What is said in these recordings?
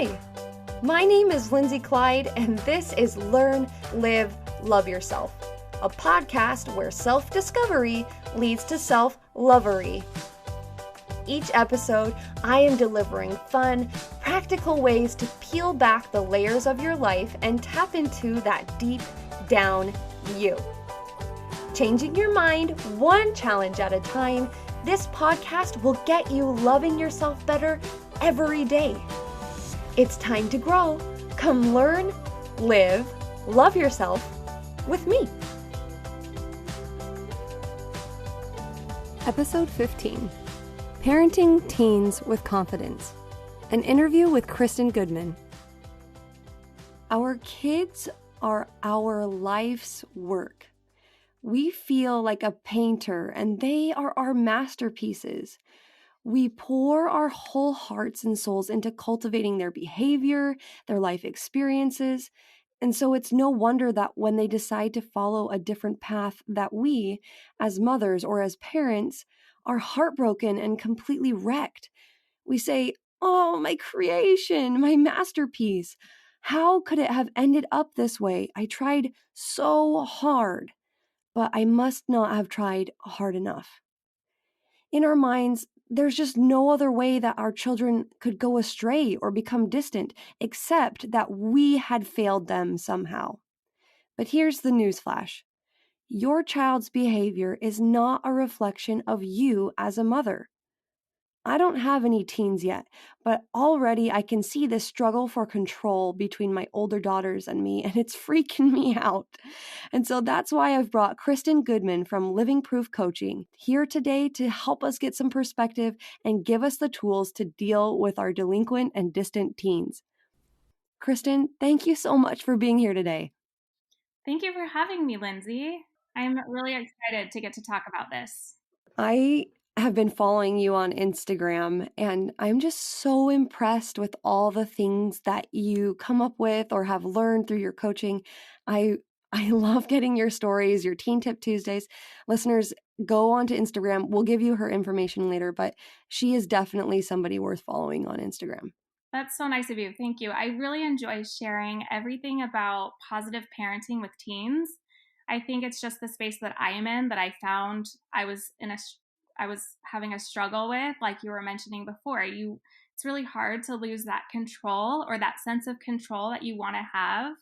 Hi, my name is Lindsay Clyde, and this is Learn, Live, Love Yourself, a podcast where self-discovery leads to self-lovery. Each episode, I am delivering fun, practical ways to peel back the layers of your life and tap into that deep down you. Changing your mind one challenge at a time, this podcast will get you loving yourself better every day. It's time to grow. Come learn, live, love yourself with me. Episode 15, Parenting Teens with Confidence, an interview with Kristen Goodman. Our kids are our life's work. We feel like a painter, and they are our masterpieces. We pour our whole hearts and souls into cultivating their behavior, their life experiences, and so it's no wonder that when they decide to follow a different path that we, as mothers or as parents, are heartbroken and completely wrecked. We say, "Oh, my creation, my masterpiece. How could it have ended up this way? I tried so hard, but I must not have tried hard enough." In our minds, there's just no other way that our children could go astray or become distant, except that we had failed them somehow. But here's the newsflash. Your child's behavior is not a reflection of you as a mother. I don't have any teens yet, but already I can see this struggle for control between my older daughters and me, and it's freaking me out. And so that's why I've brought Kristen Goodman from Living Proof Coaching here today to help us get some perspective and give us the tools to deal with our delinquent and distant teens. Kristen, thank you so much for being here today. Thank you for having me, Lindsay. I'm really excited to get to talk about this. I have been following you on Instagram, and I'm just so impressed with all the things that you come up with or have learned through your coaching. I love getting your stories, your Teen Tip Tuesdays. Listeners, go onto Instagram. We'll give you her information later, but she is definitely somebody worth following on Instagram. That's so nice of you. Thank you. I really enjoy sharing everything about positive parenting with teens. I think it's just the space that I am in that I found I was having a struggle with, like you were mentioning before. It's really hard to lose that control or that sense of control that you want to have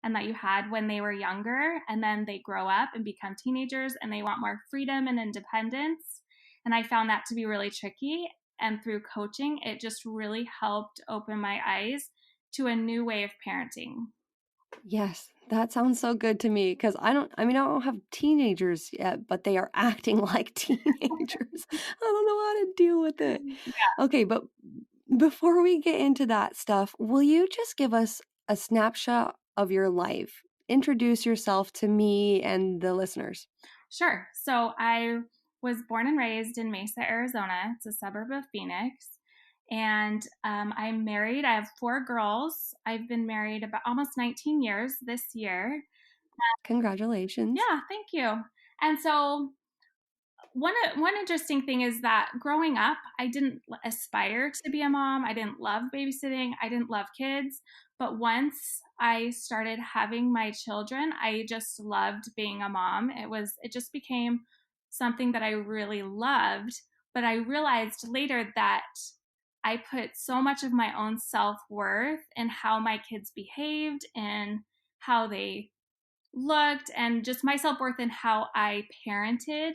and that you had when they were younger, and then they grow up and become teenagers and they want more freedom and independence. And I found that to be really tricky. And through coaching, it just really helped open my eyes to a new way of parenting. Yes, that sounds so good to me because I don't have teenagers yet, but they are acting like teenagers. I don't know how to deal with it. Yeah. Okay, but before we get into that stuff, will you just give us a snapshot of your life? Introduce yourself to me and the listeners. Sure. So I was born and raised in Mesa, Arizona. It's a suburb of Phoenix. And I'm married. I have 4 girls. I've been married about almost 19 years this year. Congratulations. Yeah, thank you. And so one interesting thing is that growing up, I didn't aspire to be a mom. I didn't love babysitting. I didn't love kids. But once I started having my children, I just loved being a mom. It just became something that I really loved. But I realized later that I put so much of my own self-worth in how my kids behaved and how they looked, and just my self-worth in how I parented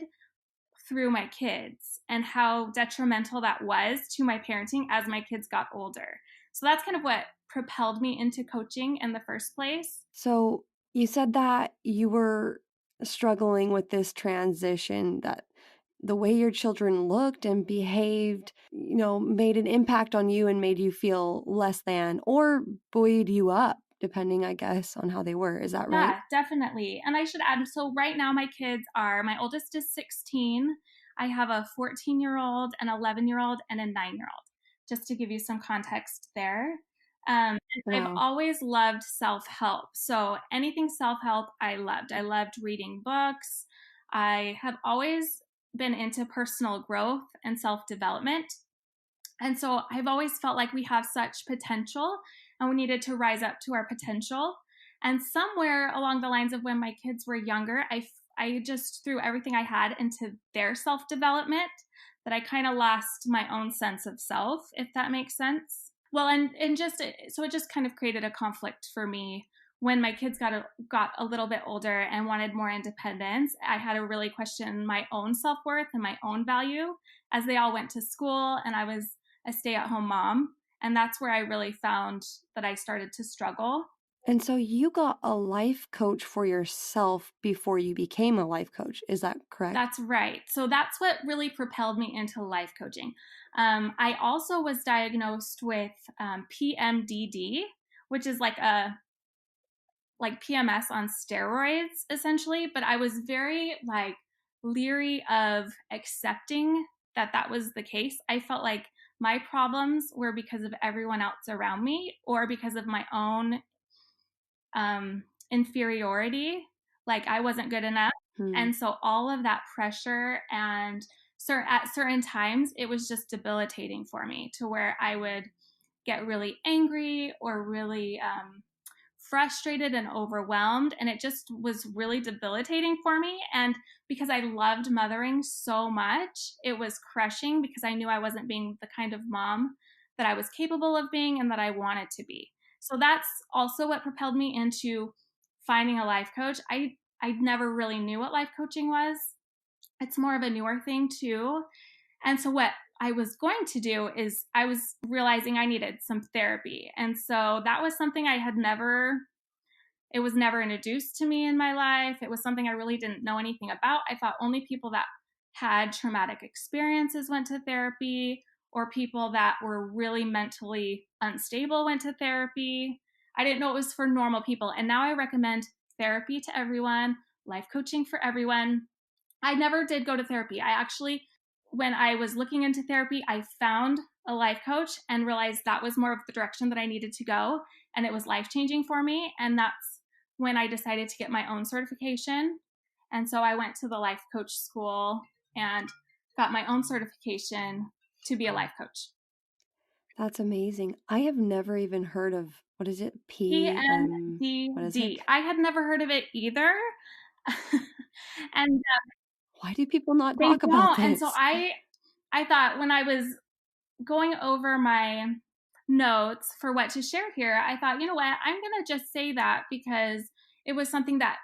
through my kids, and how detrimental that was to my parenting as my kids got older. So that's kind of what propelled me into coaching in the first place. So you said that you were struggling with this transition, that the way your children looked and behaved, made an impact on you and made you feel less than or buoyed you up, depending, I guess, on how they were. Is that right? Yeah, definitely. And I should add, so right now my oldest is 16. I have a 14-year-old, an 11-year-old, and a 9-year-old, just to give you some context there. And I've Wow. always loved self-help. So anything self-help, I loved. I loved reading books. I have always been into personal growth and self-development. And so I've always felt like we have such potential and we needed to rise up to our potential. And somewhere along the lines of when my kids were younger, I just threw everything I had into their self-development, that I kind of lost my own sense of self, if that makes sense. Well, and just so it just kind of created a conflict for me when my kids got a little bit older and wanted more independence. I had to really question my own self-worth and my own value as they all went to school and I was a stay-at-home mom. And that's where I really found that I started to struggle. And so you got a life coach for yourself before you became a life coach. Is that correct? That's right. So that's what really propelled me into life coaching. I also was diagnosed with PMDD, which is like PMS on steroids, essentially. But I was very leery of accepting that was the case. I felt like my problems were because of everyone else around me or because of my own inferiority. Like I wasn't good enough. And so all of that pressure and at certain times, it was just debilitating for me to where I would get really angry or really frustrated and overwhelmed. And it just was really debilitating for me. And because I loved mothering so much, it was crushing because I knew I wasn't being the kind of mom that I was capable of being and that I wanted to be. So that's also what propelled me into finding a life coach. I never really knew what life coaching was. It's more of a newer thing too. And so what I was going to do is I was realizing I needed some therapy. And so that was something it was never introduced to me in my life. It was something I really didn't know anything about. I thought only people that had traumatic experiences went to therapy, or people that were really mentally unstable went to therapy. I didn't know it was for normal people. And now I recommend therapy to everyone, life coaching for everyone. I never did go to therapy. When I was looking into therapy, I found a life coach and realized that was more of the direction that I needed to go. And it was life-changing for me. And that's when I decided to get my own certification. And so I went to the life coach school and got my own certification to be a life coach. That's amazing. I have never even heard of, what is it? PMDD. I had never heard of it either. And why do people not they talk about don't. And this? so I thought when I was going over my notes for what to share here, I thought, you know what, I'm going to just say that because it was something that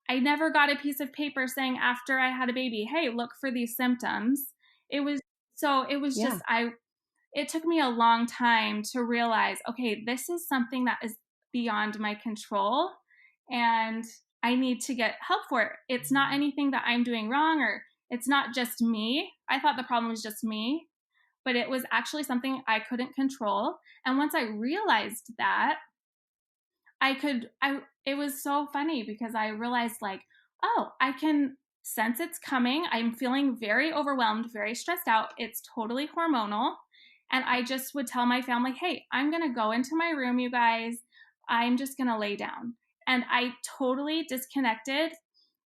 I never got a piece of paper saying after I had a baby, hey, look for these symptoms. It took me a long time to realize, okay, this is something that is beyond my control and I need to get help for it. It's not anything that I'm doing wrong, or it's not just me. I thought the problem was just me, but it was actually something I couldn't control. And once I realized that, it was so funny because I realized I can sense it's coming. I'm feeling very overwhelmed, very stressed out. It's totally hormonal. And I just would tell my family, hey, I'm going to go into my room, you guys. I'm just going to lay down. And I totally disconnected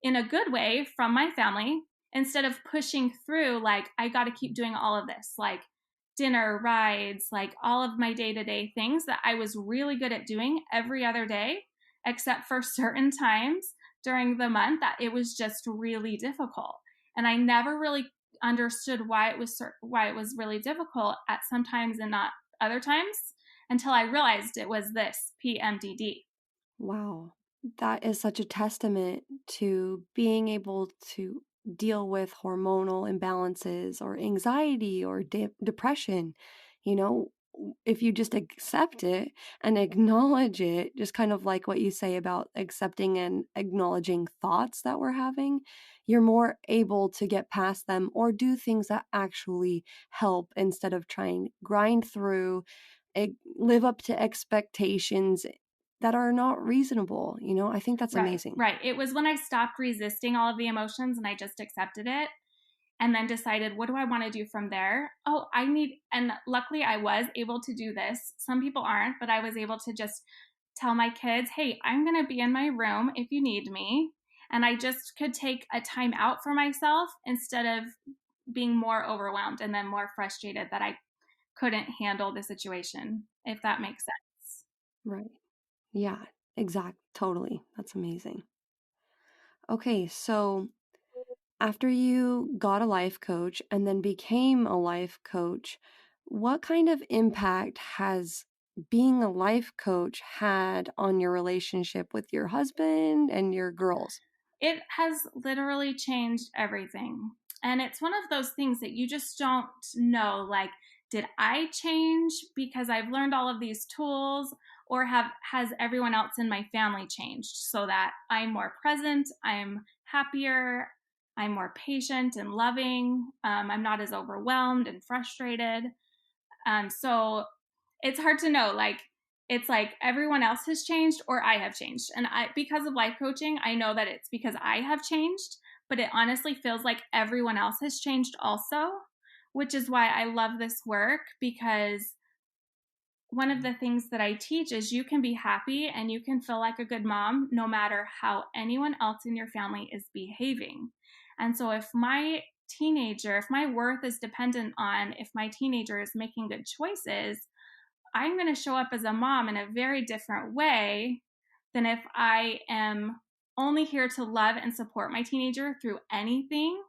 in a good way from my family instead of pushing through, I got to keep doing all of this, dinner, rides, all of my day-to-day things that I was really good at doing every other day, except for certain times during the month that it was just really difficult. And I never really understood why it was really difficult at some times and not other times until I realized it was this PMDD. Wow. That is such a testament to being able to deal with hormonal imbalances or anxiety or depression. If you just accept it and acknowledge it, just kind of like what you say about accepting and acknowledging thoughts that we're having, you're more able to get past them or do things that actually help instead of trying grind through, live up to expectations that are not reasonable. I think that's amazing. Right. It was when I stopped resisting all of the emotions and I just accepted it and then decided, what do I want to do from there? And luckily I was able to do this. Some people aren't, but I was able to just tell my kids, hey, I'm going to be in my room if you need me. And I just could take a time out for myself instead of being more overwhelmed and then more frustrated that I couldn't handle the situation, if that makes sense. Right. Yeah, exact. Totally. That's amazing. Okay, so after you got a life coach and then became a life coach, what kind of impact has being a life coach had on your relationship with your husband and your girls? It has literally changed everything. And it's one of those things that you just don't know, like, did I change because I've learned all of these tools, or has everyone else in my family changed so that I'm more present, I'm happier, I'm more patient and loving, I'm not as overwhelmed and frustrated. So it's hard to know. Like, it's like everyone else has changed or I have changed. And because of life coaching, I know that it's because I have changed, but it honestly feels like everyone else has changed also, which is why I love this work, because one of the things that I teach is you can be happy and you can feel like a good mom no matter how anyone else in your family is behaving. And so if my worth is dependent on if my teenager is making good choices, I'm going to show up as a mom in a very different way than if I am only here to love and support my teenager through anything.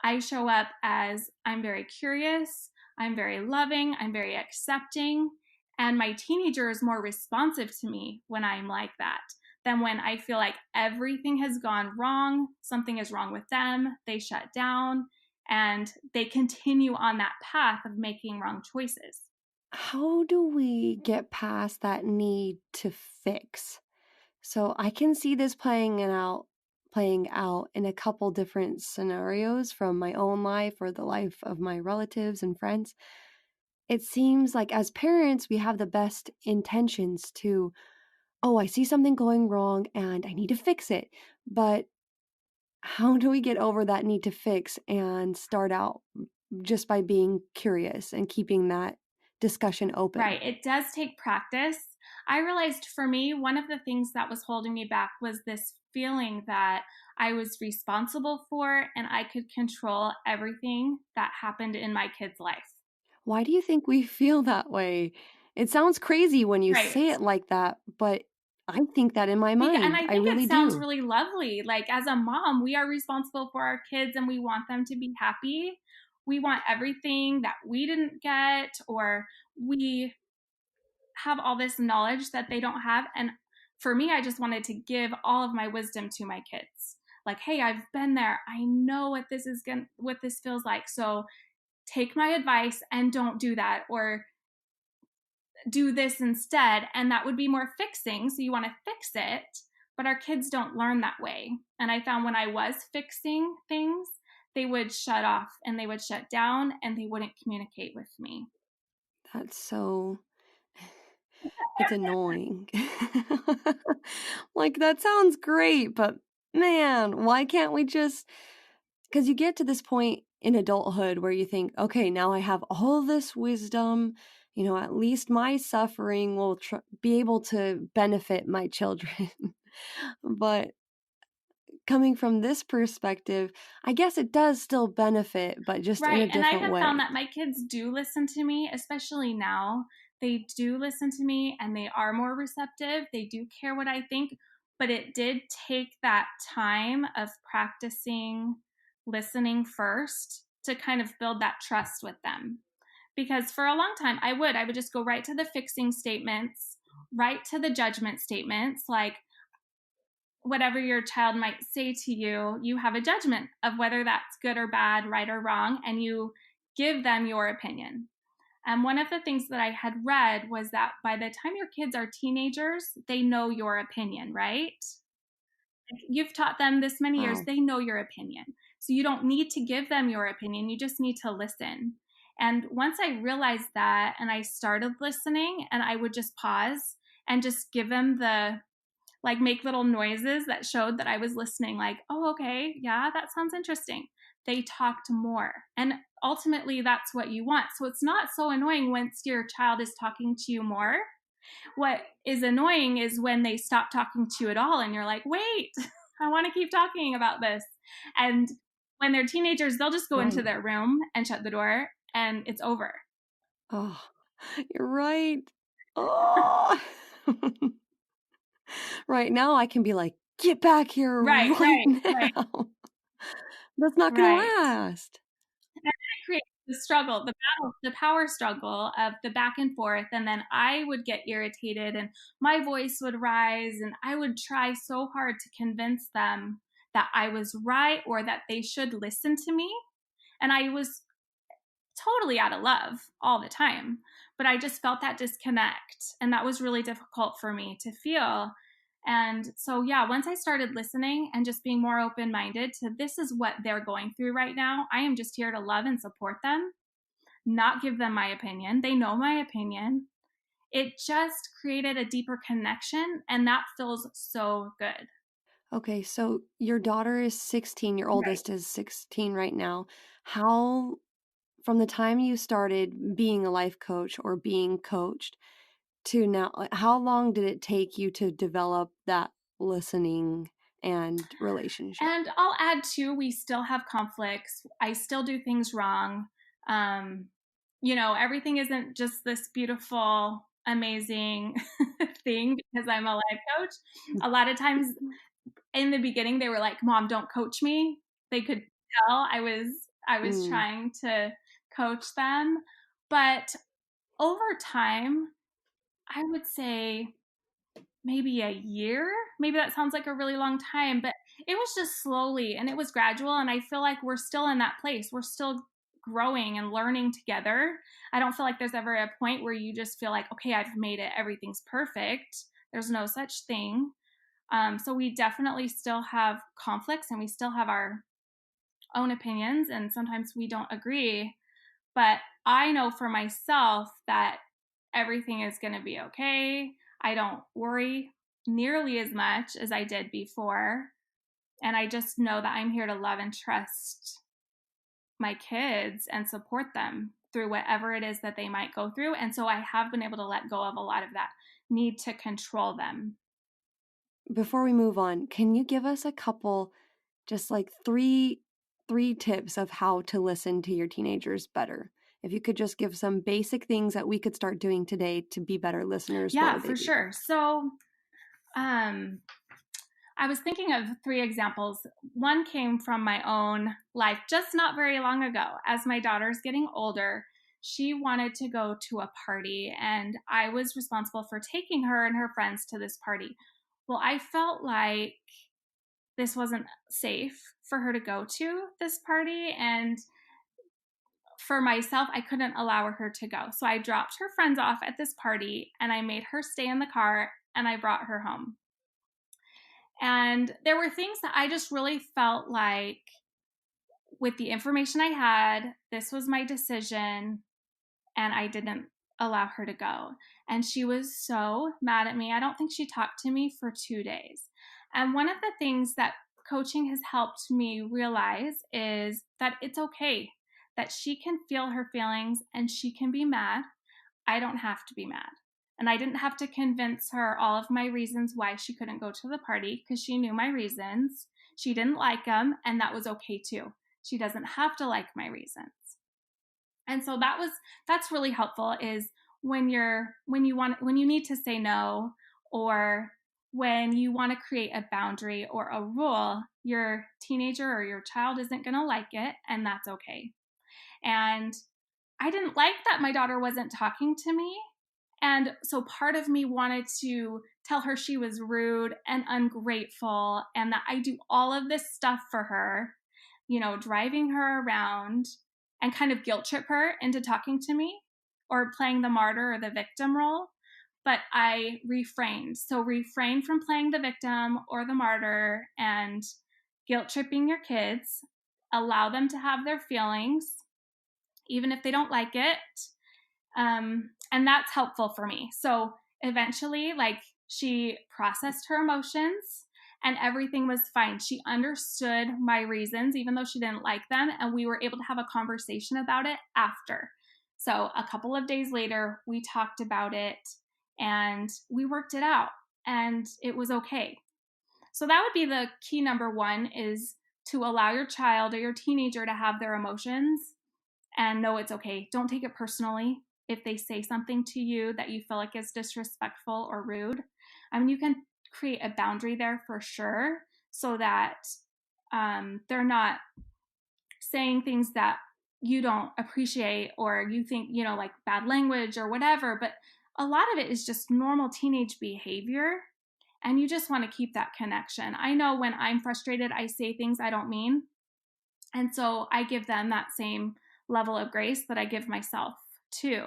I show up as I'm very curious, I'm very loving, I'm very accepting, and my teenager is more responsive to me when I'm like that than when I feel like everything has gone wrong, something is wrong with them, they shut down, and they continue on that path of making wrong choices. How do we get past that need to fix? So I can see this playing out in a couple different scenarios from my own life or the life of my relatives and friends. It seems like as parents, we have the best intentions to, oh, I see something going wrong and I need to fix it. But how do we get over that need to fix and start out just by being curious and keeping that discussion open? Right. It does take practice. I realized for me, one of the things that was holding me back was this feeling that I was responsible for and I could control everything that happened in my kid's life. Why do you think we feel that way? It sounds crazy when you Right. say it like that, but I think that in my And mind. I I think it really sounds do. really lovely. Like, as a mom, we are responsible for our kids and we want them to be happy. We want everything that we didn't get, or we have all this knowledge that they don't have. And for me, I just wanted to give all of my wisdom to my kids. Like, hey, I've been there. I know what this feels like. So take my advice and don't do that, or do this instead. And that would be more fixing. So you want to fix it, but our kids don't learn that way. And I found when I was fixing things, they would shut off and they would shut down and they wouldn't communicate with me. That's so, it's annoying. Like, that sounds great, but man, why can't we just, because you get to this point in adulthood where you think, okay, now I have all this wisdom, at least my suffering will be able to benefit my children. But coming from this perspective, I guess it does still benefit, but just in Right. a And I different have found way. that my kids do listen to me, especially now. They do listen to me and they are more receptive. They do care what I think. But it did take that time of practicing listening first to kind of build that trust with them. Because for a long time, I would just go right to the fixing statements, right to the judgment statements. Like, whatever your child might say to you, you have a judgment of whether that's good or bad, right or wrong, and you give them your opinion. And one of the things that I had read was that by the time your kids are teenagers, they know your opinion, right? You've taught them this many years, Wow. they know your opinion. So you don't need to give them your opinion, you just need to listen. And once I realized that and I started listening, and I would just pause and just give them make little noises that showed that I was listening, like, oh, okay, yeah, that sounds interesting. They talked more. And ultimately, that's what you want. So it's not so annoying once your child is talking to you more. What is annoying is when they stop talking to you at all and you're like, wait, I want to keep talking about this. And when they're teenagers, they'll just go into Right. their room and shut the door and it's over. Oh, you're right. Oh. Right now I can be like, "Get back here Right, right right, right, now." That's not gonna right. last. And it creates the struggle, the battle, the power struggle of the back and forth. And then I would get irritated and my voice would rise, and I would try so hard to convince them that I was right or that they should listen to me. And I was totally out of love all the time. But I just felt that disconnect. And that was really difficult for me to feel. And so, yeah, once I started listening and just being more open minded to this is what they're going through right now, I am just here to love and support them, not give them my opinion. They know my opinion. It just created a deeper connection. And that feels so good. Okay, so your daughter is 16, your Right. oldest is 16 right now. How from the time you started being a life coach or being coached to now, like, how long did it take you to develop that listening and relationship? And I'll add too, we still have conflicts. I still do things wrong. Um, everything isn't just this beautiful, amazing thing because I'm a life coach. A lot of times in the beginning, they were like, "Mom, don't coach me." They could tell I was Mm, trying to coach them, but over time, I would say maybe a year. Maybe that sounds like a really long time, but it was just slowly and it was gradual. And I feel like we're still in that place. We're still growing and learning together. I don't feel like there's ever a point where you just feel like, okay, I've made it, everything's perfect. There's no such thing. So we definitely still have conflicts and we still have our own opinions, and sometimes we don't agree. But I know for myself that everything is going to be okay. I don't worry nearly as much as I did before. And I just know that I'm here to love and trust my kids and support them through whatever it is that they might go through. And so I have been able to let go of a lot of that need to control them. before we move on, can you give us a couple, just like three tips of how to listen to your teenagers better? If you could just give some basic things that we could start doing today to be better listeners, what Yeah, would they for be? sure. So, um, I was thinking of three examples. One came from my own life just not very long ago. As my daughter's getting older, she wanted to go to a party, and I was responsible for taking her and her friends to this party. Well, I felt like this wasn't safe for her to go to this party, and for myself, I couldn't allow her to go. So I dropped her friends off at this party and I made her stay in the car and I brought her home. And there were things that I just really felt like, with the information I had, this was my decision, and I didn't allow her to go. And she was so mad at me. I don't think she talked to me for 2 days. And one of the things that coaching has helped me realize is that it's okay, that she can feel her feelings and she can be mad. I don't have to be mad. And I didn't have to convince her all of my reasons why she couldn't go to the party because she knew my reasons. She didn't like them, and that was okay too. She doesn't have to like my reasons. And so that's really helpful, is when you need to say no, or when you want to create a boundary or a rule, your teenager or your child isn't going to like it, and that's okay. And I didn't like that my daughter wasn't talking to me. And so part of me wanted to tell her she was rude and ungrateful and that I do all of this stuff for her, driving her around and kind of guilt trip her into talking to me or playing the martyr or the victim role. But I refrained. So refrain from playing the victim or the martyr and guilt tripping your kids. Allow them to have their feelings, even if they don't like it. And that's helpful for me. So eventually, like, she processed her emotions and everything was fine. She understood my reasons, even though she didn't like them. And we were able to have a conversation about it after. So a couple of days later, we talked about it and we worked it out, and it was okay. So that would be the key number one, is to allow your child or your teenager to have their emotions and know it's okay. Don't take it personally if they say something to you that you feel like is disrespectful or rude. I mean, you can create a boundary there for sure, so that they're not saying things that you don't appreciate, or you think, like bad language or whatever. But a lot of it is just normal teenage behavior. And you just want to keep that connection. I know when I'm frustrated, I say things I don't mean. And so I give them that same level of grace that I give myself too.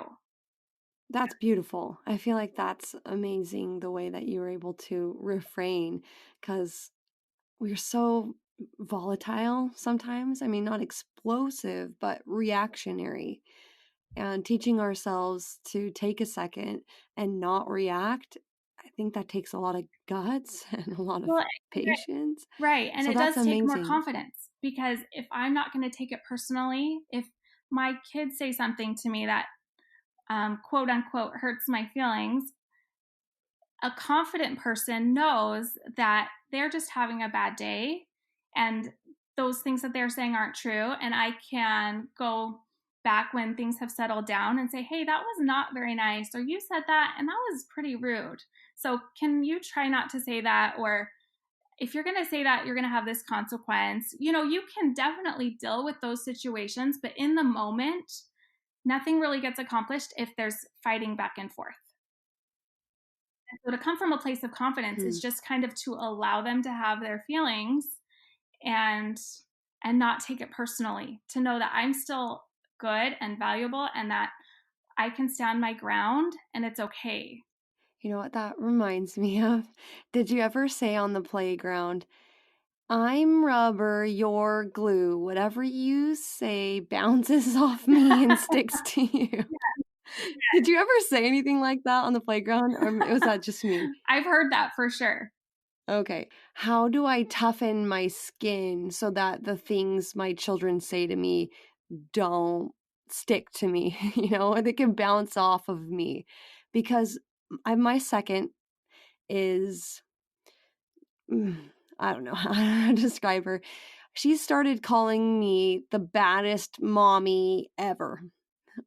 That's beautiful. I feel like that's amazing the way that you were able to refrain, because we're so volatile sometimes. I mean, not explosive, but reactionary. And teaching ourselves to take a second and not react, I think that takes a lot of guts and a lot of Well, patience. right. And So it that's does take more amazing. confidence, because if I'm not going to take it personally, if my kids say something to me that quote unquote hurts my feelings, a confident person knows that they're just having a bad day, and those things that they're saying aren't true. And I can go back when things have settled down and say, hey, that was not very nice, or you said that and that was pretty rude. So can you try not to say that? Or if you're going to say that, you're going to have this consequence. You can definitely deal with those situations, but in the moment, nothing really gets accomplished if there's fighting back and forth. And so to come from a place of confidence is just kind of to allow them to have their feelings, and not take it personally, to know that I'm still good and valuable, and that I can stand my ground, and it's okay. You know what that reminds me of? Did you ever say on the playground, I'm rubber, you're glue. Whatever you say bounces off me and sticks to you. Did you ever say anything like that on the playground, or was that just me? I've heard that for sure. Okay. How do I toughen my skin so that the things my children say to me don't stick to me, they can bounce off of me? Because my second is, I don't know how to describe her. She started calling me the baddest mommy ever.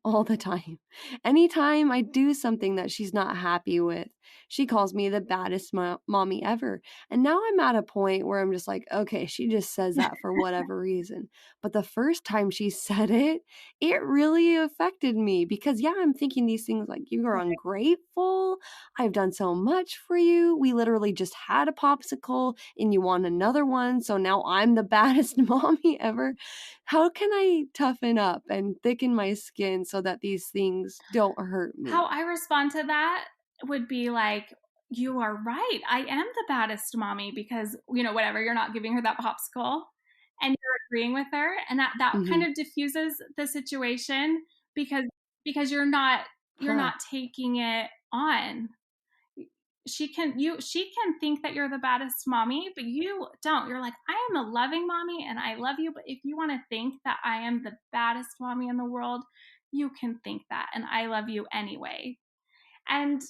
All the time. Anytime I do something that she's not happy with, she calls me the baddest mommy ever. And now I'm at a point where I'm just like, okay, she just says that for whatever reason. But the first time she said it, it really affected me, because I'm thinking these things like, you are ungrateful. I've done so much for you. We literally just had a popsicle and you want another one. So now I'm the baddest mommy ever. How can I toughen up and thicken my skin so that these things don't hurt me? How I respond to that would be like, you are right. I am the baddest mommy, because, whatever, you're not giving her that popsicle and you're agreeing with her. And that kind of diffuses the situation, because you're not taking it on. She can think that you're the baddest mommy, but you don't. You're like, I am a loving mommy and I love you. But if you want to think that I am the baddest mommy in the world, you can think that, and I love you anyway. And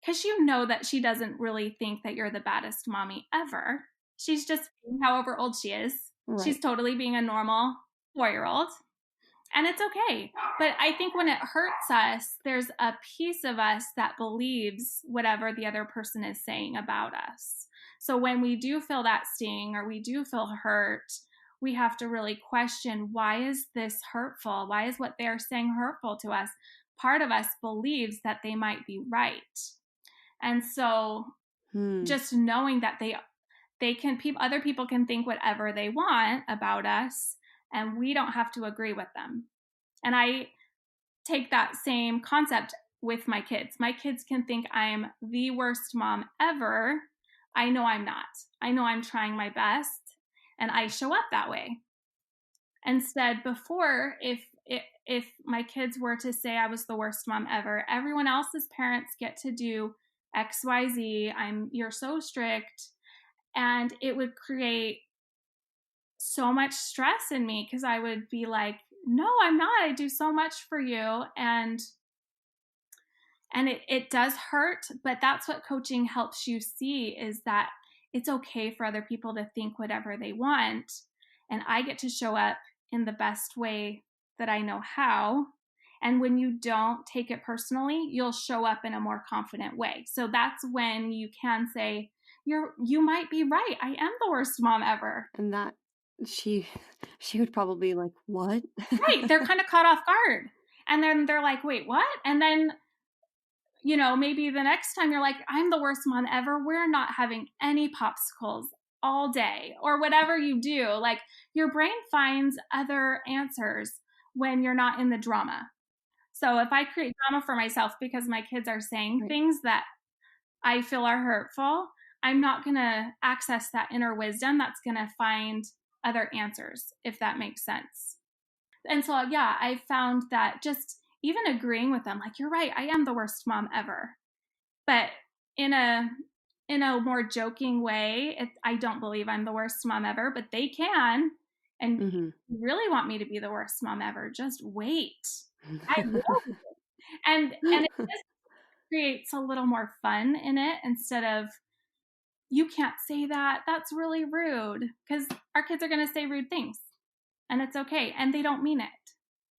because that she doesn't really think that you're the baddest mommy ever. She's just, however old she is, Right. She's totally being a normal 4-year-old. And it's okay. But I think when it hurts us, there's a piece of us that believes whatever the other person is saying about us. So when we do feel that sting, or we do feel hurt, we have to really question, why is this hurtful? Why is what they're saying hurtful to us? Part of us believes that they might be right. And so just knowing that other people can think whatever they want about us, and we don't have to agree with them. And I take that same concept with my kids. My kids can think I'm the worst mom ever. I know I'm not. I know I'm trying my best, and I show up that way. Instead, before, if my kids were to say I was the worst mom ever, everyone else's parents get to do XYZ. You're so strict. And it would create so much stress in me, because I would be like, no, I'm not. I do so much for you. And it does hurt, but that's what coaching helps you see, is that it's okay for other people to think whatever they want. And I get to show up in the best way that I know how. And when you don't take it personally, you'll show up in a more confident way. So that's when you can say, you might be right. I am the worst mom ever. And that she would probably like, what? Right. They're kind of caught off guard. And then they're like, wait, what? And then, maybe the next time you're like, I'm the worst mom ever. We're not having any popsicles all day, or whatever you do. Like, your brain finds other answers when you're not in the drama. So if I create drama for myself because my kids are saying Right. things that I feel are hurtful, I'm not going to access that inner wisdom that's going to find other answers, if that makes sense. And so, yeah, I found that just even agreeing with them, like, you're right, I am the worst mom ever. But in a more joking way, I don't believe I'm the worst mom ever, but they can. And Mm-hmm. you really want me to be the worst mom ever, just wait. I will. And it just creates a little more fun in it, instead of, you can't say that, that's really rude, because our kids are going to say rude things, and it's okay, and they don't mean it.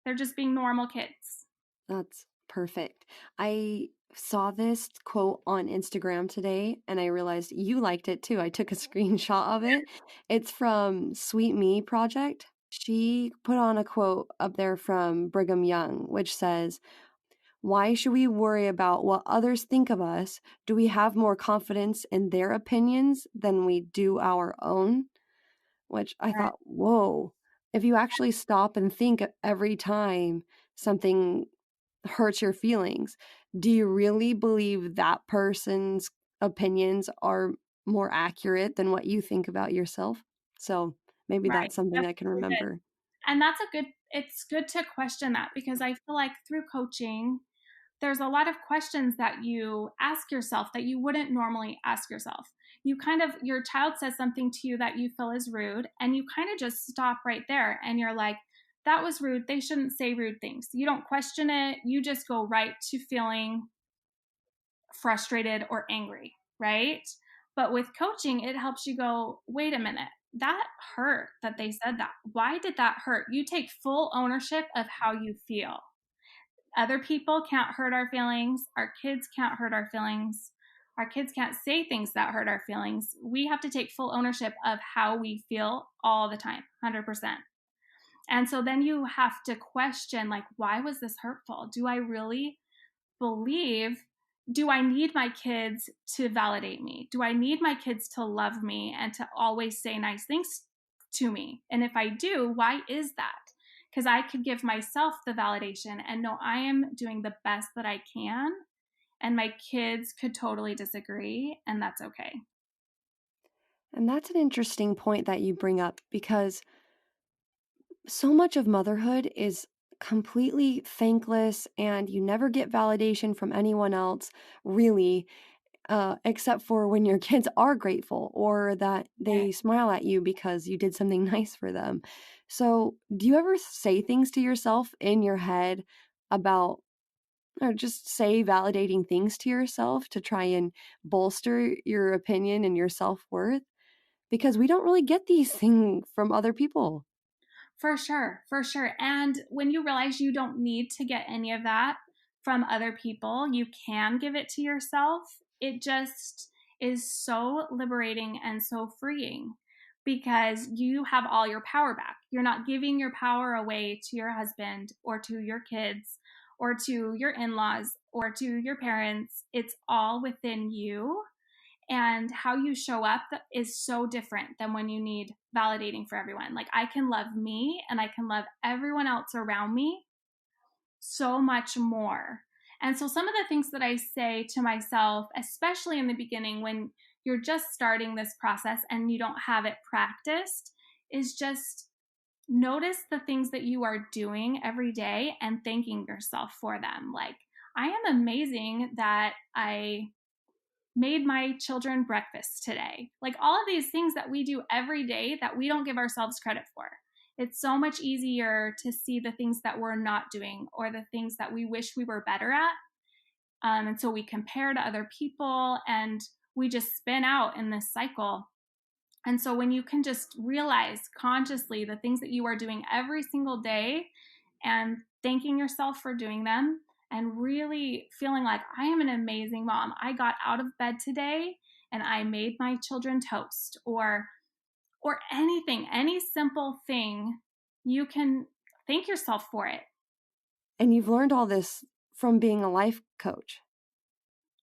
They're just being normal kids. That's perfect. I saw this quote on Instagram today and I realized you liked it too. I took a screenshot of it. It's from Sweet Me Project. She put on a quote up there from Brigham Young, which says, "Why should we worry about what others think of us? Do we have more confidence in their opinions than we do our own?" Which I thought, whoa, if you actually stop and think every time something hurts your feelings, do you really believe that person's opinions are more accurate than what you think about yourself? So maybe Right. that's something That's I can really good. remember. And it's good to question that, because I feel like through coaching, there's a lot of questions that you ask yourself that you wouldn't normally ask yourself. Your child says something to you that you feel is rude, and you kind of just stop right there and you're like, that was rude. They shouldn't say rude things. You don't question it. You just go right to feeling frustrated or angry, right? But with coaching, it helps you go, wait a minute, that hurt that they said that. Why did that hurt? You take full ownership of how you feel. Other people can't hurt our feelings. Our kids can't hurt our feelings. Our kids can't say things that hurt our feelings. We have to take full ownership of how we feel all the time, 100%. And so then you have to question, like, why was this hurtful? Do I really believe, do I need my kids to validate me? Do I need my kids to love me and to always say nice things to me? And if I do, why is that? Because I could give myself the validation and know I am doing the best that I can, and my kids could totally disagree, and that's okay. And that's an interesting point that you bring up, because so much of motherhood is completely thankless and you never get validation from anyone else, really, except for when your kids are grateful or that they smile at you because you did something nice for them. So, do you ever say things to yourself in your head about, or just say validating things to yourself to try and bolster your opinion and your self worth? Because we don't really get these things from other people. For sure, for sure. And when you realize you don't need to get any of that from other people, you can give it to yourself. It just is so liberating and so freeing, because you have all your power back. You're not giving your power away to your husband or to your kids or to your in laws or to your parents. It's all within you. And how you show up is so different than when you need validating for everyone. Like, I can love me and I can love everyone else around me so much more. And so some of the things that I say to myself, especially in the beginning when you're just starting this process and you don't have it practiced, is just notice the things that you are doing every day and thanking yourself for them. Like, I am amazing that I made my children breakfast today. Like, all of these things that we do every day that we don't give ourselves credit for. It's so much easier to see the things that we're not doing or the things that we wish we were better at. And so we compare to other people and we just spin out in this cycle. And so when you can just realize consciously the things that you are doing every single day and thanking yourself for doing them and really feeling like I am an amazing mom. I got out of bed today and I made my children toast, or anything, any simple thing, you can thank yourself for it. And you've learned all this from being a life coach.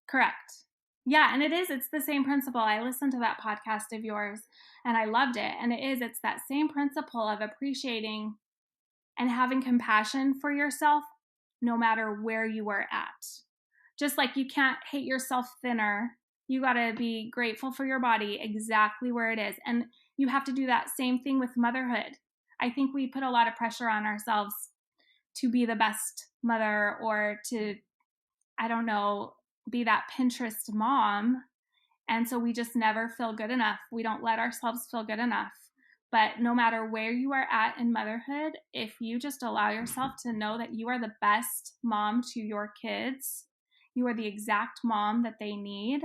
Correct. Yeah, and it's the same principle. I listened to that podcast of yours and I loved it. And it's that same principle of appreciating and having compassion for yourself no matter where you are at. Just like you can't hate yourself thinner, you got to be grateful for your body exactly where it is. And you have to do that same thing with motherhood. I think we put a lot of pressure on ourselves to be the best mother or to, I don't know, be that Pinterest mom. And so we just never feel good enough. We don't let ourselves feel good enough. But no matter where you are at in motherhood, if you just allow yourself to know that you are the best mom to your kids, you are the exact mom that they need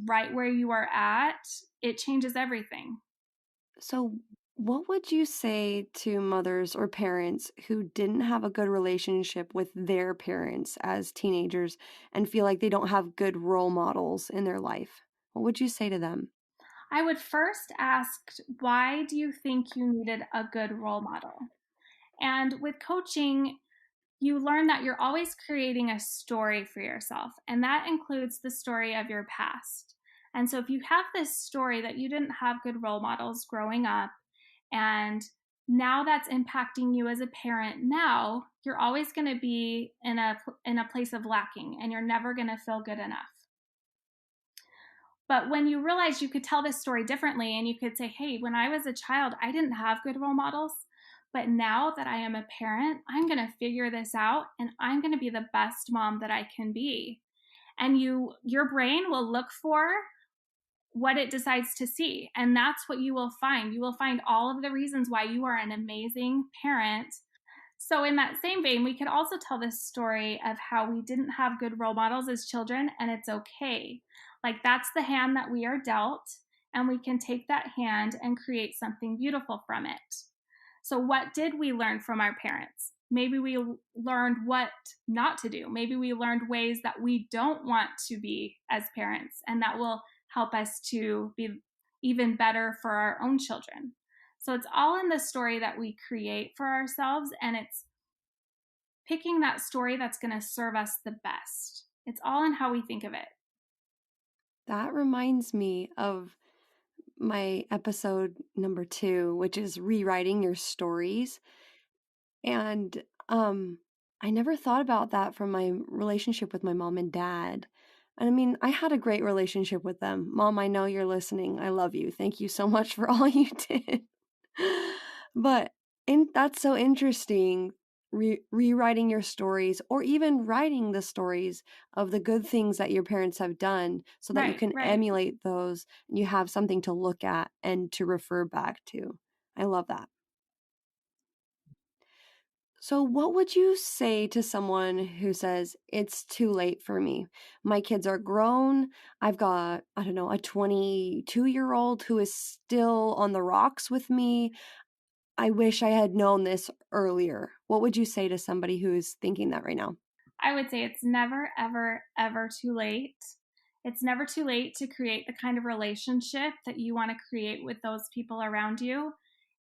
right where you are at, it changes everything. So, what would you say to mothers or parents who didn't have a good relationship with their parents as teenagers and feel like they don't have good role models in their life? What would you say to them? I would first ask, why do you think you needed a good role model? And with coaching, you learn that you're always creating a story for yourself, and that includes the story of your past. And so if you have this story that you didn't have good role models growing up, and now that's impacting you as a parent now, you're always going to be in a place of lacking, and you're never going to feel good enough. But when you realize you could tell this story differently and you could say, hey, when I was a child, I didn't have good role models. But now that I am a parent, I'm going to figure this out and I'm going to be the best mom that I can be. And your brain will look for what it decides to see. And that's what you will find. You will find all of the reasons why you are an amazing parent. So, in that same vein, we could also tell this story of how we didn't have good role models as children, and it's okay. Like, that's the hand that we are dealt, and we can take that hand and create something beautiful from it. So, what did we learn from our parents? Maybe we learned what not to do. Maybe we learned ways that we don't want to be as parents, and that will help us to be even better for our own children. So it's all in the story that we create for ourselves, and it's picking that story that's going to serve us the best. It's all in how we think of it. That reminds me of my episode number 2, which is rewriting your stories. And I never thought about that from my relationship with my mom and dad. And I mean, I had a great relationship with them. Mom, I know you're listening. I love you. Thank you so much for all you did. But that's so interesting, rewriting your stories or even writing the stories of the good things that your parents have done so that you can emulate those and you have something to look at and to refer back to. I love that. So, what would you say to someone who says, it's too late for me? My kids are grown. I've got, I don't know, a 22-year-old who is still on the rocks with me. I wish I had known this earlier. What would you say to somebody who is thinking that right now? I would say it's never, ever, ever too late. It's never too late to create the kind of relationship that you want to create with those people around you.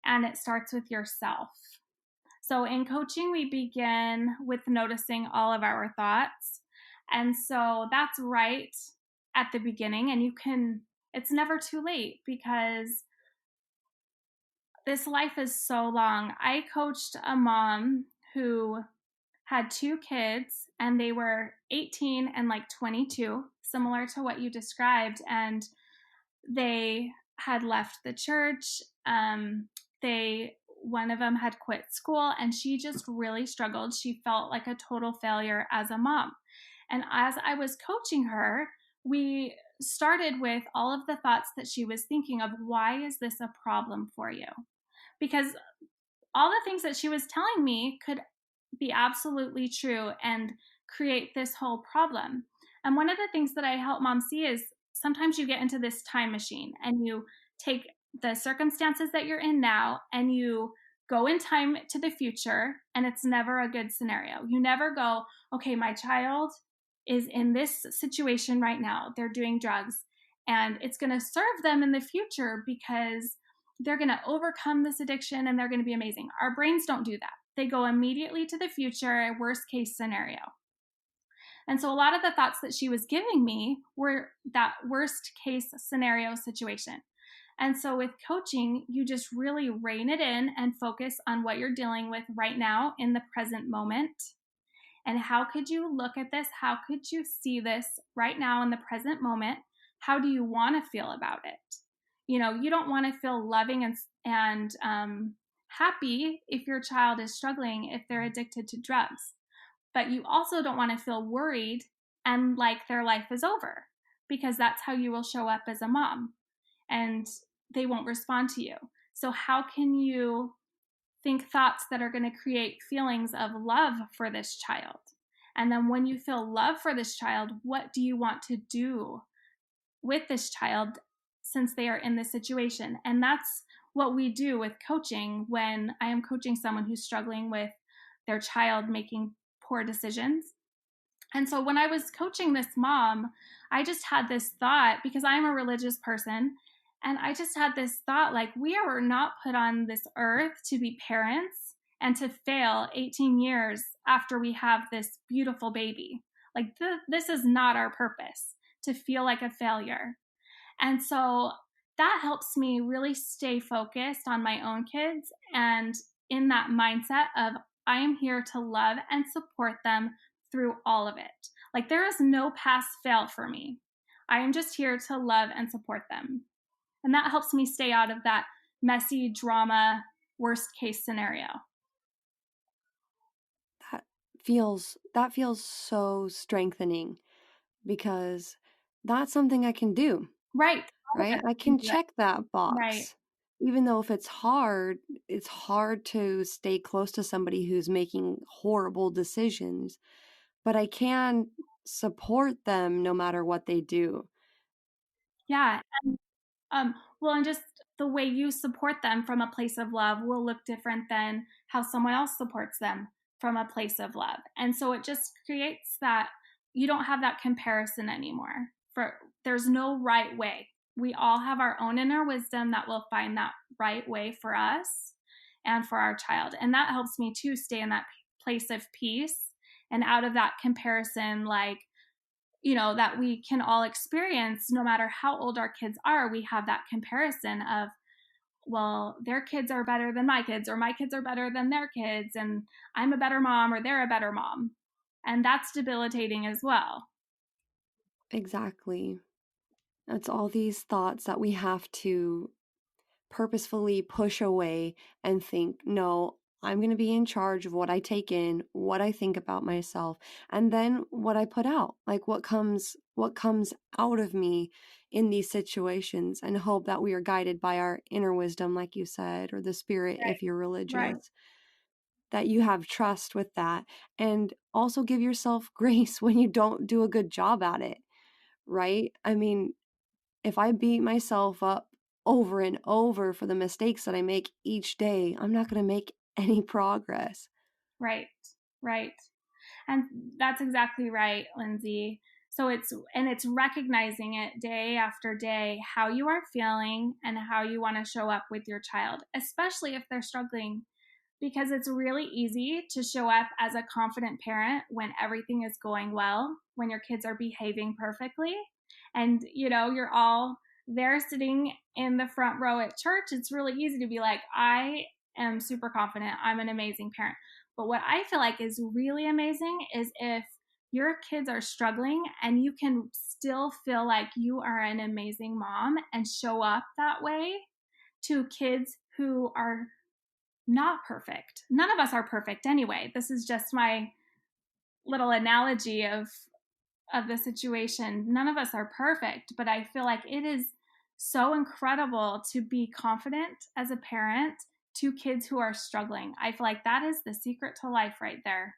And it starts with yourself. So in coaching, we begin with noticing all of our thoughts. And so that's right at the beginning. And it's never too late because this life is so long. I coached a mom who had 2 kids and they were 18 and like 22, similar to what you described. And they had left the church. One of them had quit school and she just really struggled. She felt like a total failure as a mom. And as I was coaching her, we started with all of the thoughts that she was thinking of. Why is this a problem for you? Because all the things that she was telling me could be absolutely true and create this whole problem. And one of the things that I help moms see is sometimes you get into this time machine and you take the circumstances that you're in now and you go in time to the future, and it's never a good scenario. You never go, okay, my child is in this situation right now. They're doing drugs, and it's going to serve them in the future because they're going to overcome this addiction and they're going to be amazing. Our brains don't do that. They go immediately to the future, worst case scenario. And so a lot of the thoughts that she was giving me were that worst case scenario situation. And so with coaching, you just really rein it in and focus on what you're dealing with right now in the present moment. And how could you look at this? How could you see this right now in the present moment? How do you want to feel about it? You know, you don't want to feel loving and happy if your child is struggling, if they're addicted to drugs. But you also don't want to feel worried and like their life is over, because that's how you will show up as a mom and they won't respond to you. So how can you think thoughts that are going to create feelings of love for this child? And then when you feel love for this child, what do you want to do with this child since they are in this situation? And that's what we do with coaching when I am coaching someone who's struggling with their child making poor decisions. And so when I was coaching this mom, I just had this thought, because I'm a religious person, and I just had this thought, like, we are not put on this earth to be parents and to fail 18 years after we have this beautiful baby. Like, this is not our purpose, to feel like a failure. And so that helps me really stay focused on my own kids and in that mindset of I am here to love and support them through all of it. Like, there is no pass fail for me. I am just here to love and support them. And that helps me stay out of that messy drama, worst case scenario. That feels so strengthening, because that's something I can do. Right. Right? I can check that box. Right. Even though if it's hard to stay close to somebody who's making horrible decisions, but I can support them no matter what they do. Yeah. Well, and just the way you support them from a place of love will look different than how someone else supports them from a place of love. And so it just creates that you don't have that comparison anymore. There's no right way. We all have our own inner wisdom that will find that right way for us and for our child. And that helps me to stay in that place of peace and out of that comparison, like, you know, that we can all experience no matter how old our kids are. We have that comparison of, well, their kids are better than my kids, or my kids are better than their kids, and I'm a better mom, or they're a better mom. And that's debilitating as well. Exactly. It's all these thoughts that we have to purposefully push away and think, no, I'm going to be in charge of what I take in, what I think about myself, and then what I put out, like what comes out of me in these situations, and hope that we are guided by our inner wisdom, like you said, or the spirit, Right. if you're religious, Right. that you have trust with that. And also give yourself grace when you don't do a good job at it, right? I mean, if I beat myself up over and over for the mistakes that I make each day, I'm not going to make any progress. Right. Right. And that's exactly right, Lindsay. So it's recognizing it day after day, how you are feeling and how you want to show up with your child, especially if they're struggling, because it's really easy to show up as a confident parent when everything is going well, when your kids are behaving perfectly, and you know, you're all there sitting in the front row at church. It's really easy to be like, I am super confident, I'm an amazing parent. But what I feel like is really amazing is if your kids are struggling and you can still feel like you are an amazing mom and show up that way to kids who are not perfect. None of us are perfect anyway. This is just my little analogy of the situation. None of us are perfect, but I feel like it is so incredible to be confident as a parent to kids who are struggling. I feel like that is the secret to life right there.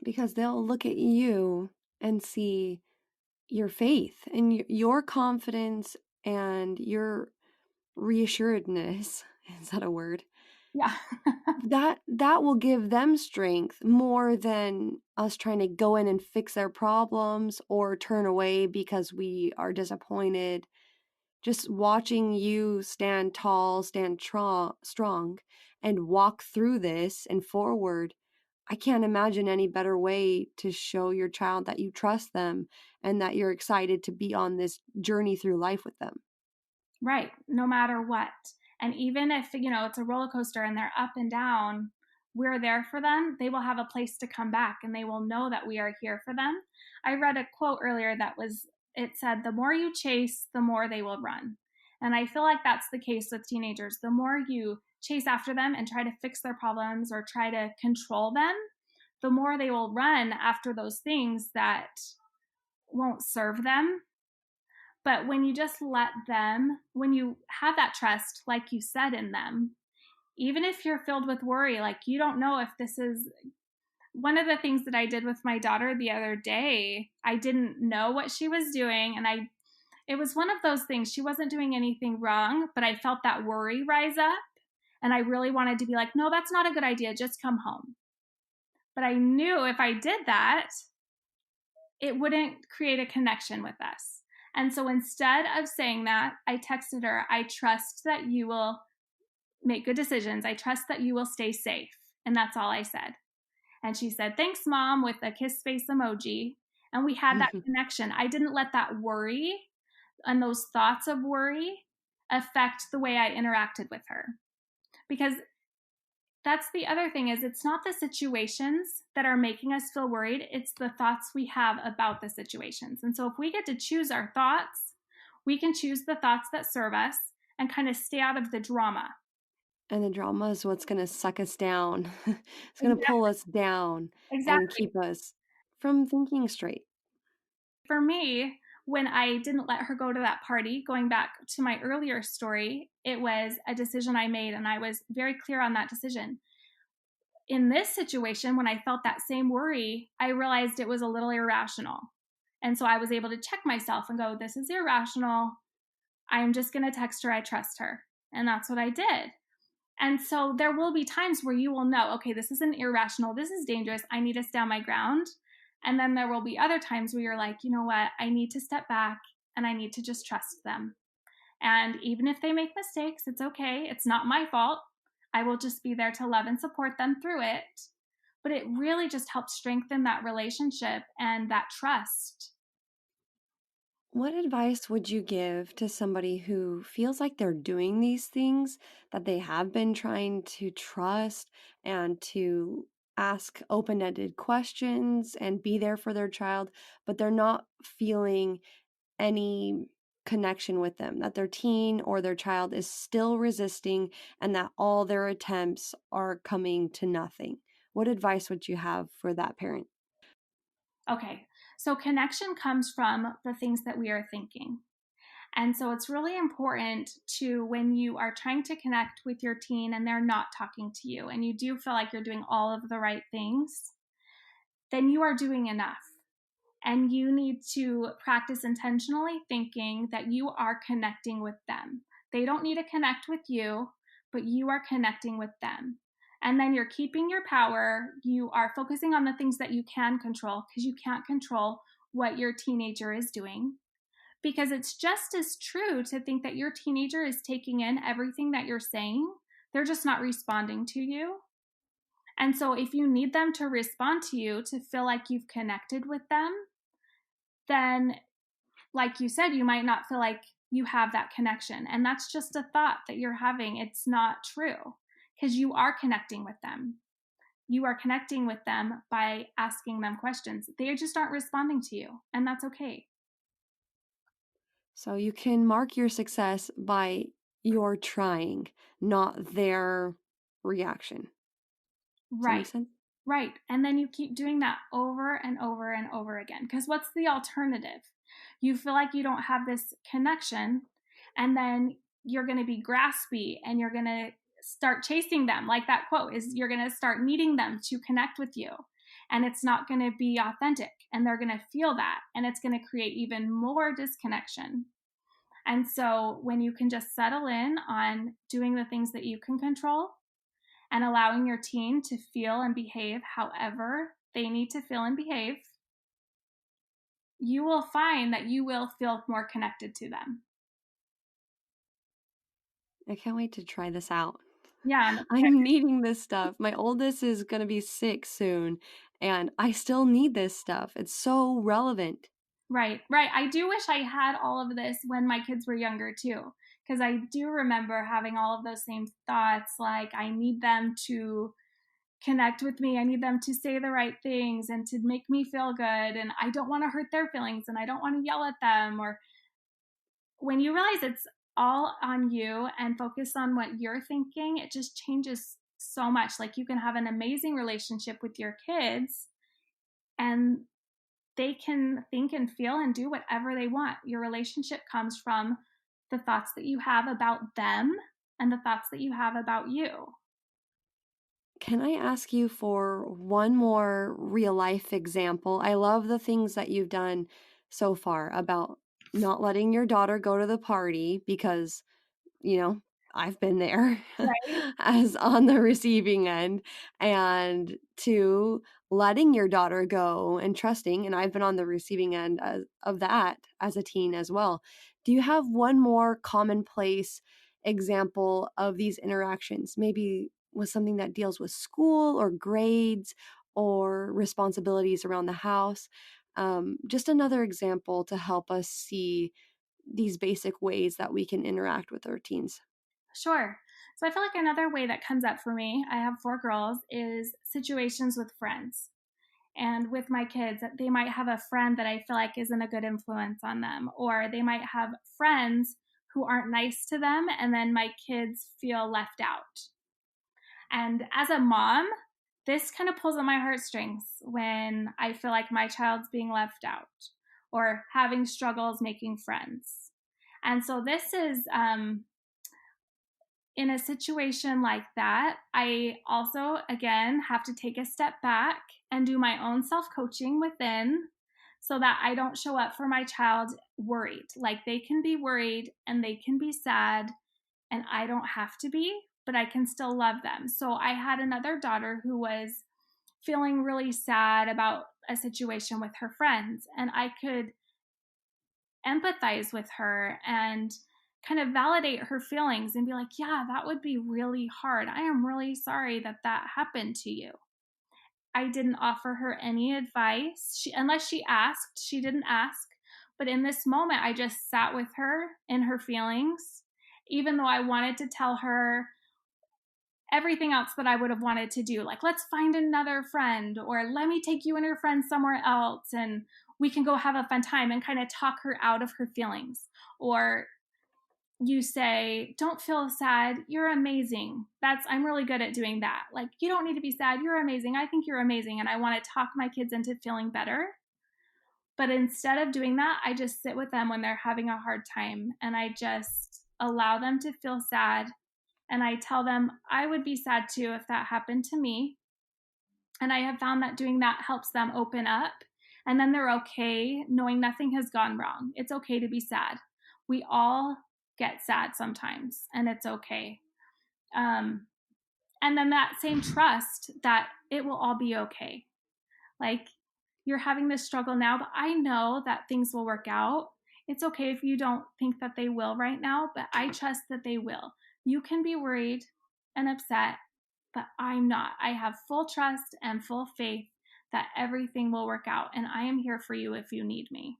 Because they'll look at you and see your faith and your confidence and your reassuredness. Is that a word? Yeah. That will give them strength more than us trying to go in and fix their problems or turn away because we are disappointed. Just watching you stand tall, stand strong, and walk through this and forward, I can't imagine any better way to show your child that you trust them and that you're excited to be on this journey through life with them. Right. No matter what. And even if, it's a roller coaster and they're up and down, we're there for them. They will have a place to come back and they will know that we are here for them. I read a quote earlier it said, the more you chase, the more they will run. And I feel like that's the case with teenagers. The more you chase after them and try to fix their problems or try to control them, the more they will run after those things that won't serve them. But when you just let them, when you have that trust, like you said, in them, even if you're filled with worry, like you don't know if this is one of the things that I did with my daughter the other day. I didn't know what she was doing. And it was one of those things. She wasn't doing anything wrong, but I felt that worry rise up. And I really wanted to be like, no, that's not a good idea. Just come home. But I knew if I did that, it wouldn't create a connection with us. And so instead of saying that, I texted her, I trust that you will make good decisions. I trust that you will stay safe. And that's all I said. And she said, thanks, Mom, with a kiss face emoji. And we had that connection. I didn't let that worry and those thoughts of worry affect the way I interacted with her. Because that's the other thing is it's not the situations that are making us feel worried. It's the thoughts we have about the situations. And so if we get to choose our thoughts, we can choose the thoughts that serve us and kind of stay out of the drama. And the drama is what's going to suck us down. It's going to Exactly. pull us down and Exactly. keep us from thinking straight. For me, when I didn't let her go to that party, going back to my earlier story, it was a decision I made and I was very clear on that decision. In this situation, when I felt that same worry, I realized it was a little irrational. And so I was able to check myself and go, this is irrational. I'm just going to text her. I trust her. And that's what I did. And so there will be times where you will know, okay, this isn't irrational. This is dangerous. I need to stand my ground. And then there will be other times where you're like, you know what? I need to step back and I need to just trust them. And even if they make mistakes, it's okay. It's not my fault. I will just be there to love and support them through it. But it really just helps strengthen that relationship and that trust. What advice would you give to somebody who feels like they're doing these things that they have been trying to trust and to ask open-ended questions and be there for their child, but they're not feeling any connection with them, that their teen or their child is still resisting and that all their attempts are coming to nothing? What advice would you have for that parent? Okay, so connection comes from the things that we are thinking. And so it's really important to, when you are trying to connect with your teen and they're not talking to you and you do feel like you're doing all of the right things, then you are doing enough. And you need to practice intentionally thinking that you are connecting with them. They don't need to connect with you, but you are connecting with them. And then you're keeping your power. You are focusing on the things that you can control because you can't control what your teenager is doing. Because it's just as true to think that your teenager is taking in everything that you're saying. They're just not responding to you. And so if you need them to respond to you to feel like you've connected with them, then, like you said, you might not feel like you have that connection. And that's just a thought that you're having. It's not true because you are connecting with them. You are connecting with them by asking them questions. They just aren't responding to you, and that's okay. So you can mark your success by your trying, not their reaction. Does that make Right. sense? Right. And then you keep doing that over and over and over again. Because what's the alternative? You feel like you don't have this connection, and then you're going to be graspy and you're going to start chasing them. Like that quote is, you're going to start needing them to connect with you. And it's not going to be authentic. And they're going to feel that. And it's going to create even more disconnection. And so when you can just settle in on doing the things that you can control, and allowing your teen to feel and behave however they need to feel and behave, you will find that you will feel more connected to them. I can't wait to try this out. Yeah. I'm needing this stuff. My oldest is going to be 6 soon, and I still need this stuff. It's so relevant. Right. I do wish I had all of this when my kids were younger too, because I do remember having all of those same thoughts, like I need them to connect with me. I need them to say the right things and to make me feel good. And I don't want to hurt their feelings and I don't want to yell at them. Or when you realize it's all on you and focus on what you're thinking, it just changes so much. Like you can have an amazing relationship with your kids and they can think and feel and do whatever they want. Your relationship comes from the thoughts that you have about them and the thoughts that you have about you. Can I ask you for one more real life example? I love the things that you've done so far about not letting your daughter go to the party because, I've been there Right? as on the receiving end, and to letting your daughter go and trusting, and I've been on the receiving end of that as a teen as well. Do you have one more commonplace example of these interactions? Maybe with something that deals with school or grades or responsibilities around the house. Just another example to help us see these basic ways that we can interact with our teens. Sure. So I feel like another way that comes up for me, I have 4 girls, is situations with friends. And with my kids, they might have a friend that I feel like isn't a good influence on them, or they might have friends who aren't nice to them, and then my kids feel left out. And as a mom, this kind of pulls at my heartstrings when I feel like my child's being left out or having struggles making friends. And so this is in a situation like that, I also, again, have to take a step back and do my own self coaching within so that I don't show up for my child worried. Like they can be worried and they can be sad, and I don't have to be, but I can still love them. So I had another daughter who was feeling really sad about a situation with her friends, and I could empathize with her and kind of validate her feelings and be like, yeah, that would be really hard. I am really sorry that that happened to you. I didn't offer her any advice. Unless she asked, she didn't ask. But in this moment, I just sat with her in her feelings, even though I wanted to tell her everything else that I would have wanted to do. Like, let's find another friend, or let me take you and your friend somewhere else and we can go have a fun time, and kind of talk her out of her feelings. Or you say, don't feel sad, you're amazing. I'm really good at doing that. Like, you don't need to be sad, you're amazing. I think you're amazing. And I want to talk my kids into feeling better. But instead of doing that, I just sit with them when they're having a hard time and I just allow them to feel sad. And I tell them I would be sad too if that happened to me. And I have found that doing that helps them open up. And then they're okay knowing nothing has gone wrong. It's okay to be sad. We all get sad sometimes, and it's okay. And then that same trust that it will all be okay. Like, you're having this struggle now, but I know that things will work out. It's okay if you don't think that they will right now, but I trust that they will. You can be worried and upset, but I'm not. I have full trust and full faith that everything will work out, and I am here for you if you need me.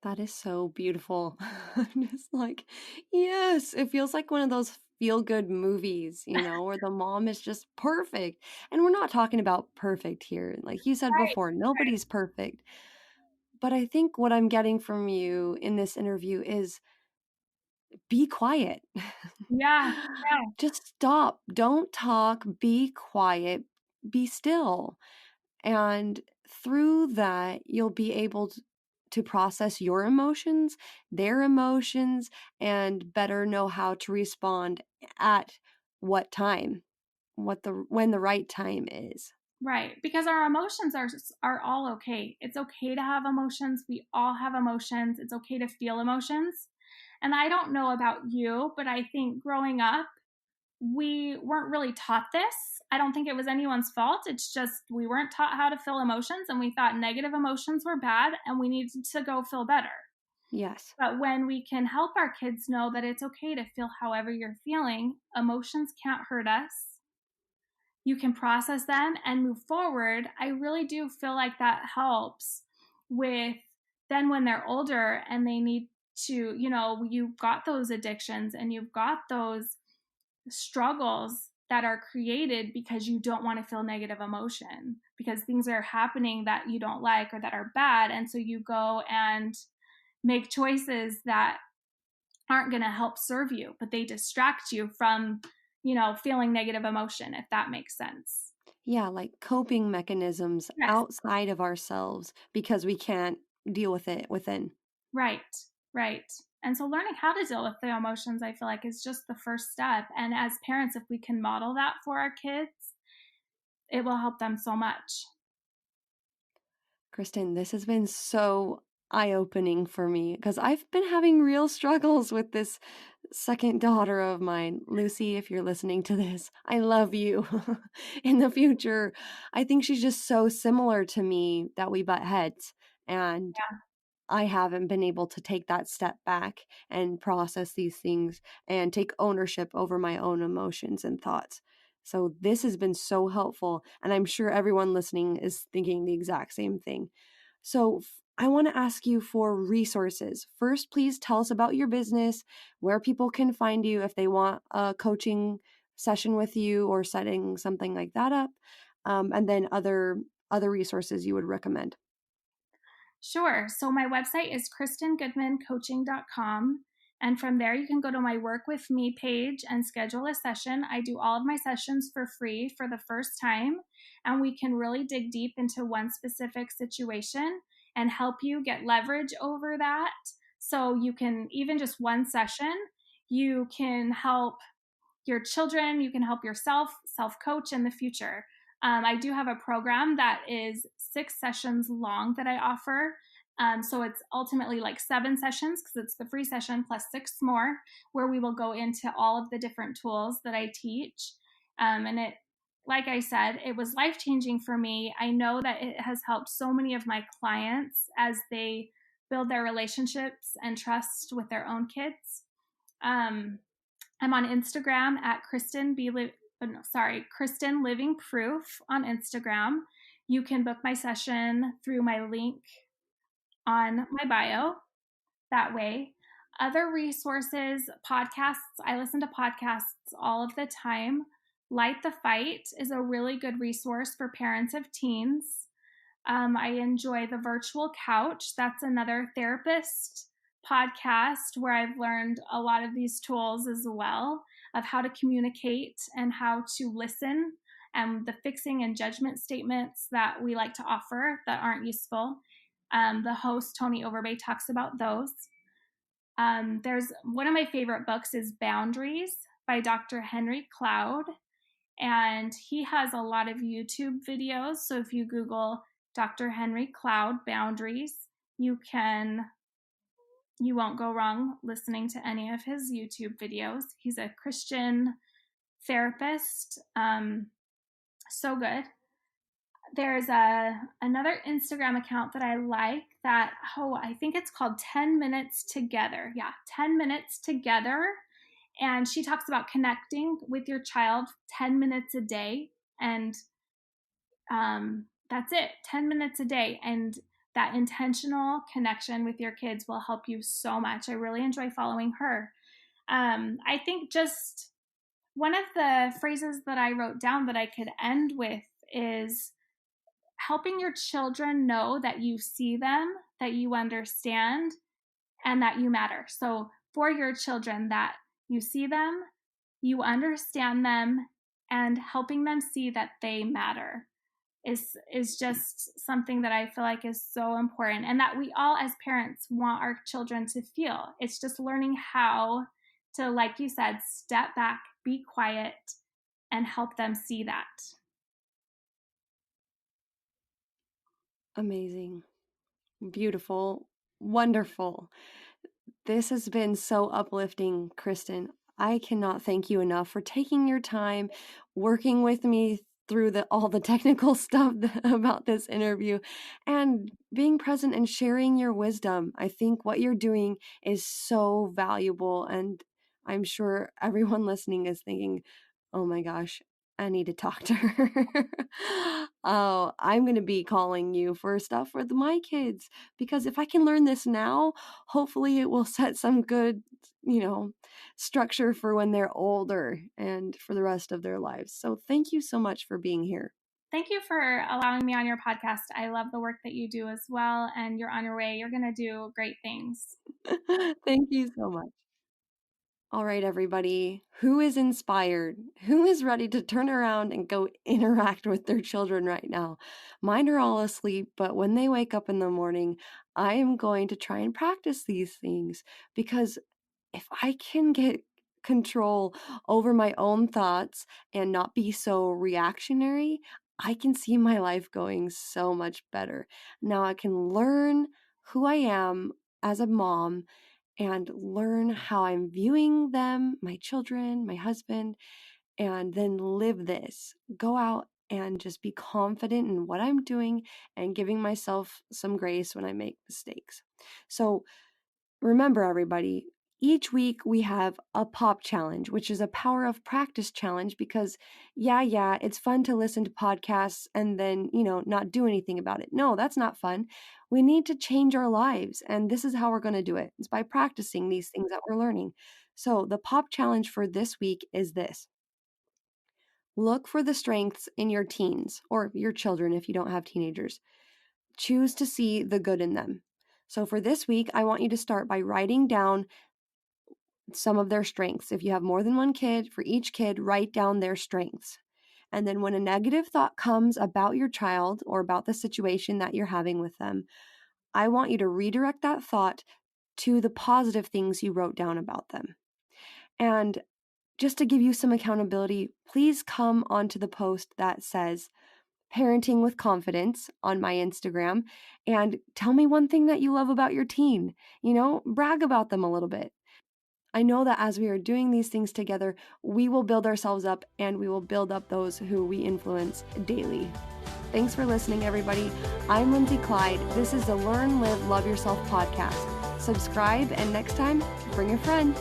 That is so beautiful. I'm just like, yes, it feels like one of those feel good movies, where the mom is just perfect. And we're not talking about perfect here. Like you said Right. before, nobody's perfect. But I think what I'm getting from you in this interview is be quiet. Yeah. Yeah. Just stop. Don't talk. Be quiet. Be still. And through that, you'll be able to process your emotions, their emotions, and better know how to respond at what time, when the right time is. Right, because our emotions are all okay. It's okay to have emotions. We all have emotions. It's okay to feel emotions. And I don't know about you, but I think growing up, we weren't really taught this. I don't think it was anyone's fault. It's just we weren't taught how to feel emotions, and we thought negative emotions were bad and we needed to go feel better. Yes. But when we can help our kids know that it's okay to feel however you're feeling, emotions can't hurt us. You can process them and move forward. I really do feel like that helps with then when they're older and they need to, you've got those addictions and you've got those struggles that are created because you don't want to feel negative emotion, because things are happening that you don't like or that are bad. And so you go and make choices that aren't going to help serve you, but they distract you from, feeling negative emotion, if that makes sense. Yeah, like coping mechanisms Yes. outside of ourselves because we can't deal with it within. Right. Right. And so learning how to deal with the emotions, I feel like, is just the first step. And as parents, if we can model that for our kids, it will help them so much. Kristen, this has been so eye-opening for me because I've been having real struggles with this second daughter of mine. Lucy, if you're listening to this, I love you. In the future, I think she's just so similar to me that we butt heads. And I haven't been able to take that step back and process these things and take ownership over my own emotions and thoughts. So this has been so helpful, and I'm sure everyone listening is thinking the exact same thing. So I want to ask you for resources. First, please tell us about your business, where people can find you if they want a coaching session with you or setting something like that up, and then other resources you would recommend. Sure. So my website is KristenGoodmanCoaching.com. And from there, you can go to my Work With Me page and schedule a session. I do all of my sessions for free for the first time. And we can really dig deep into one specific situation and help you get leverage over that. So you can, even just one session, you can help your children, you can help yourself self coach in the future. I do have a program that is 6 sessions long that I offer. So it's ultimately like 7 sessions because it's the free session plus 6 more, where we will go into all of the different tools that I teach. And it, like I said, it was life changing for me. I know that it has helped so many of my clients as they build their relationships and trust with their own kids. Um, I'm on Instagram at Kristen Living Proof on Instagram. You can book my session through my link on my bio that way. Other resources, podcasts, I listen to podcasts all of the time. Light the Fight is a really good resource for parents of teens. I enjoy The Virtual Couch. That's another therapist podcast where I've learned a lot of these tools as well of how to communicate and how to listen, and the fixing and judgment statements that we like to offer that aren't useful. The host, Tony Overbay, talks about those. There's one of my favorite books is Boundaries by Dr. Henry Cloud. And he has a lot of YouTube videos. So if you Google Dr. Henry Cloud Boundaries, you won't go wrong listening to any of his YouTube videos. He's a Christian therapist. So good. There's another Instagram account that I like that, I think it's called 10 Minutes Together. Yeah, 10 Minutes Together. And she talks about connecting with your child 10 minutes a day. And that's it, 10 minutes a day. And that intentional connection with your kids will help you so much. I really enjoy following her. I think just one of the phrases that I wrote down that I could end with is helping your children know that you see them, that you understand, and that you matter. So for your children, that you see them, you understand them, and helping them see that they matter is just something that I feel like is so important, and that we all as parents want our children to feel. It's just learning how to, like you said, step back, be quiet, and help them see that. Amazing. Beautiful. Wonderful. This has been so uplifting, Kristen. I cannot thank you enough for taking your time, working with me through all the technical stuff about this interview, and being present and sharing your wisdom. I think what you're doing is so valuable, and I'm sure everyone listening is thinking, oh my gosh, I need to talk to her. Oh, I'm going to be calling you for stuff with my kids, because if I can learn this now, hopefully it will set some good, structure for when they're older and for the rest of their lives. So thank you so much for being here. Thank you for allowing me on your podcast. I love the work that you do as well, and you're on your way. You're going to do great things. Thank you so much. All right, everybody, who is inspired? Who is ready to turn around and go interact with their children right now? Mine are all asleep, but when they wake up in the morning, I am going to try and practice these things, because if I can get control over my own thoughts and not be so reactionary, I can see my life going so much better. Now I can learn who I am as a mom and learn how I'm viewing them, my children, my husband, and then live this. Go out and just be confident in what I'm doing and giving myself some grace when I make mistakes. So remember, everybody, each week we have a pop challenge, which is a power of practice challenge, because it's fun to listen to podcasts and then, not do anything about it. No, that's not fun. We need to change our lives. And this is how we're going to do it. It's by practicing these things that we're learning. So the pop challenge for this week is this. Look for the strengths in your teens or your children if you don't have teenagers. Choose to see the good in them. So for this week, I want you to start by writing down some of their strengths. If you have more than one kid, for each kid, write down their strengths. And then when a negative thought comes about your child or about the situation that you're having with them, I want you to redirect that thought to the positive things you wrote down about them. And just to give you some accountability, please come onto the post that says Parenting with Confidence on my Instagram and tell me one thing that you love about your teen. Brag about them a little bit. I know that as we are doing these things together, we will build ourselves up and we will build up those who we influence daily. Thanks for listening, everybody. I'm Lindsay Clyde. This is the Learn, Live, Love Yourself podcast. Subscribe, and next time, bring a friend.